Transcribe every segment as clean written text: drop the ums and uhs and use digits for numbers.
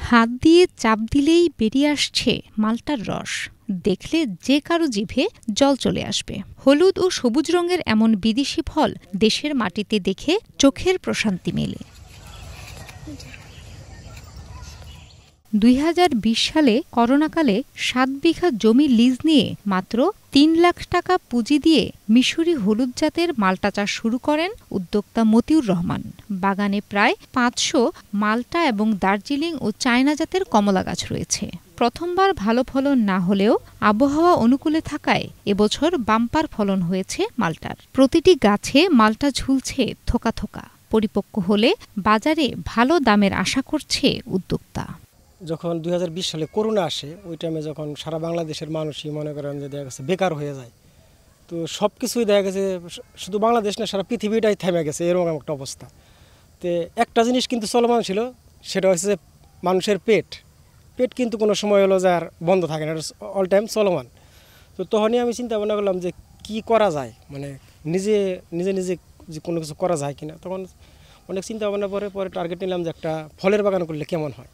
হাত দিয়ে চাপ দিলেই বেরিয়ে আসছে মাল্টার রস। দেখলে যে কারো জিভে জল চলে আসবে। হলুদ ও সবুজ রঙের এমন বিদেশি ফল দেশের মাটিতে দেখে চোখের প্রশান্তি মেলে। ২০২০ সালে করোনাকালে ৭ বিঘা জমি লিজ নিয়ে মাত্র ৩ লাখ টাকা পুঁজি দিয়ে মিশরি হলুদ জাতের মাল্টা চাষ শুরু করেন উদ্যোক্তা মতিউর রহমান। বাগানে প্রায় ৫০০ মাল্টা এবং দার্জিলিং ও চায়না জাতের কমলা গাছ রয়েছে। প্রথমবার ভালো ফলন না হলেও আবহাওয়া অনুকূলে থাকায় এবছর বাম্পার ফলন হয়েছে মাল্টার। প্রতিটি গাছে মাল্টা ঝুলছে থোকা থোকা। পরিপক্ক হলে বাজারে ভালো দামের আশা করছে উদ্যোক্তা। যখন ২০২০ সালে করোনা আসে, ওই টাইমে যখন সারা বাংলাদেশের মানুষই মনে করেন যে দেখা গেছে বেকার হয়ে যায়, তো সব কিছুই দেখা গেছে শুধু বাংলাদেশ না সারা পৃথিবীটাই থেমে গেছে, এরকম একটা অবস্থা। তো একটা জিনিস কিন্তু চলমান ছিল, সেটা হচ্ছে মানুষের পেট কিন্তু কোনো সময় হলো যে আর বন্ধ থাকে না, অল টাইম চলমান। তো তখনই আমি চিন্তা ভাবনা করলাম যে কি করা যায়, মানে নিজে যে কোনো কিছু করা যায় কিনা। তখন অনেক চিন্তা ভাবনা পরে টার্গেট নিলাম যে একটা ফলের বাগান করলে কেমন হয়।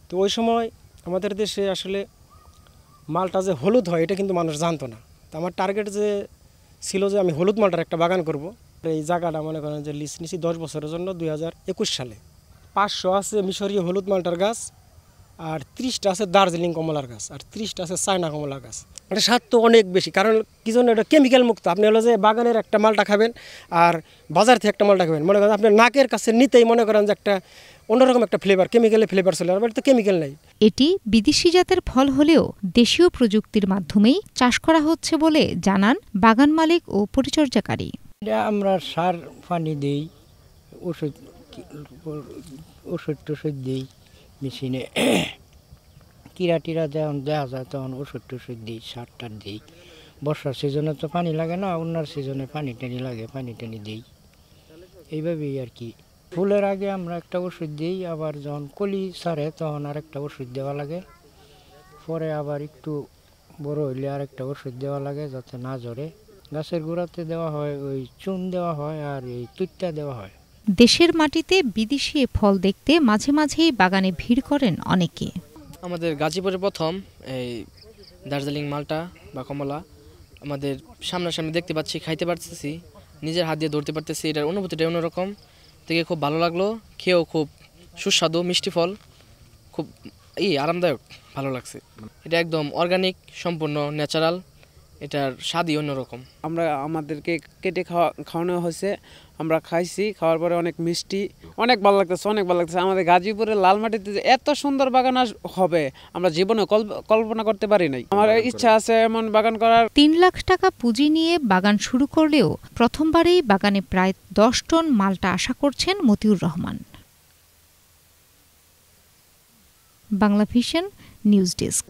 তো ওই সময় আমাদের দেশে আসলে মালটা যে হলুদ হয় এটা কিন্তু মানুষ জানতো না। তো আমার টার্গেট যে ছিল যে আমি হলুদ মালটার একটা বাগান করব। এই জায়গাটা মনে করেন যে লিজ নিছি 10 বছরের জন্য 2021 সালে। 500 আছে মিশরীয় হলুদ মালটার গাছ, আর 30টা আছে দার্জিলিং কমলার গাছ, আর 30টা আছে চায়না কমলার গাছ। এটা স্বাদ তো অনেক বেশি, কারণ কি জন্য এটা কেমিক্যাল মুক্ত। আপনি হলো যে বাগানের একটা মালটা খাবেন আর বাজার থেকে একটা মালটা খাবেন, মনে করেন আপনার নাকের কাছে নিতেই মনে করেন যে একটা অন্যরকম একটা ফ্লেভার, কেমিক্যালের ফ্লেভার চলে, আর তো কেমিক্যাল নাই। এটি বিদেশি জাতের ফল হলেও দেশীয় প্রযুক্তির মাধ্যমেই চাষ করা হচ্ছে বলে জানান বাগান মালিক ও পরিচর্যাকারী। আমরা সার পানি দিই, ওষুধ টষুধ দিই মেশিনে, কিরা টিরা যখন দেওয়া যায় তখন ওষুধ টষুধ দিই, সার টার দিই। বর্ষার সিজনে তো পানি লাগে না, অন্য সিজনে পানি টানি লাগে, পানি টানি দিই, এইভাবেই আর কি। ফুলের আগে আমরা একটা ওষুধ দিই, আবার যখন কলি ছাড়ে তখন আরেকটা ওষুধ দেওয়া লাগে, পরে আবার একটু বড় হইলে আরেকটা ওষুধ দেওয়া লাগে যাতে না ঝরে। গাছের গোড়াতে দেওয়া হয় ওই চুন দেওয়া হয়, আর এই তুইটা দেওয়া হয়। দেশের মাটিতে বিদেশি এ ফল দেখতে মাঝে মাঝেই বাগানে ভিড় করেন অনেকে। আমাদের গাজীপুরে প্রথম এই দার্জিলিং মালটা বা কমলা আমাদের সামনাসামনি দেখতে পাচ্ছি, খাইতে পারতেছি, নিজের হাত দিয়ে ধরতে পারতেছি। এটার অনুভূতিটা অন্যরকম, থেকে খুব ভালো লাগলো। খেয়েও খুব সুস্বাদু, মিষ্টি ফল, খুব আরামদায়ক, ভালো লাগছে। এটা একদম অর্গানিক, সম্পূর্ণ ন্যাচারাল, এটার স্বাদই অন্যরকম। আমাদেরকে কেটে খাওয়ানো হয়েছে, আমরা খাইছি, খাওয়ার পরে অনেক মিষ্টি, অনেক ভালো লাগতেছে। আমাদের গাজীপুরের লাল মাটিতে যে এত সুন্দর বাগান হবে আমরা জীবনে কল্পনা করতে পারি নাই। আমার ইচ্ছা আছে এমন বাগান করার। ৩ লাখ টাকা পুঁজি নিয়ে বাগান শুরু করলেও প্রথমবারেই বাগানে প্রায় 10 টন মাল্টা আশা করছেন Motiur Rahman. Bangla Vision news desk.